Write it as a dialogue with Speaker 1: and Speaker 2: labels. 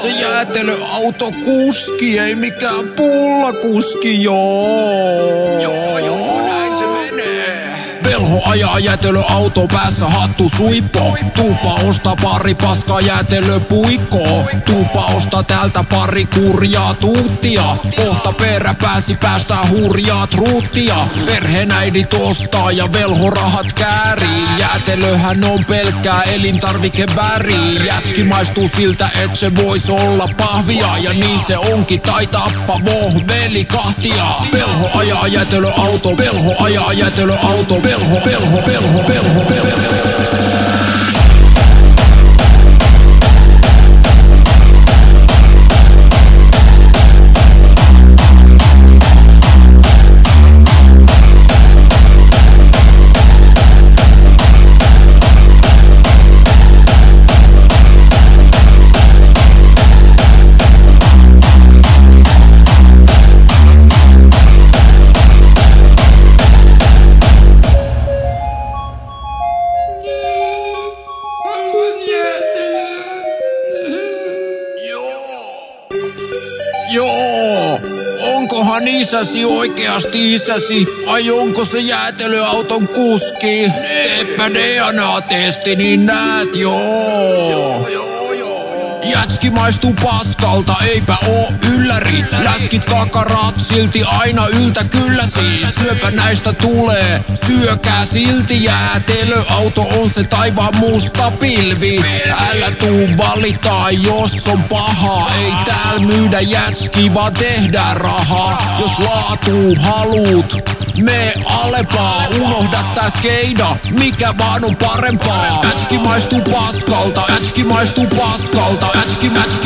Speaker 1: Se jäätelöautokuski, ei mikään pullakuski, joo. Näin se menee. Velho ajaa jäätelöauto, päässä hattu suippo. Tuupa ostaa pari paskaa jäätelöpuikkoa. Tuupa ostaa täältä pari kurjaa tuuttia. Kohta peräpääsi päästää hurjaa truuttia. Perheenäidit ostaa ja velho rahat käärii. Jäätelöhän on pelkkää elintarvikeväri. Jätski maistuu siltä, et se vois olla pahvia. Ja niin se onkin, tai tappa veli kahtia. Velho ajaa jäätelöauto, velho ajaa jäätelöauto. Velho. Joo, onkohan isäsi oikeasti isäsi? Ai onko se jäätelöauton kuski? Teepä DNA-testi, niin näet, joo. Jätski maistuu paskalta, eipä oo ylläri. Läskit kakarat silti aina yltä kyllä siis. Syöpä näistä tulee, syökää silti. Jäätelöauto on se taivaan musta pilvi. Älä tuu valittaa, jos on paha. Ei tääl myydä jätski, vaan tehdään rahaa. Jos laatuu haluut, me alepaa. Unohda tää skeida, mikä vaan on parempaa. Jätski maistuu paskalta, jätski maistuu paskalta. Mätski.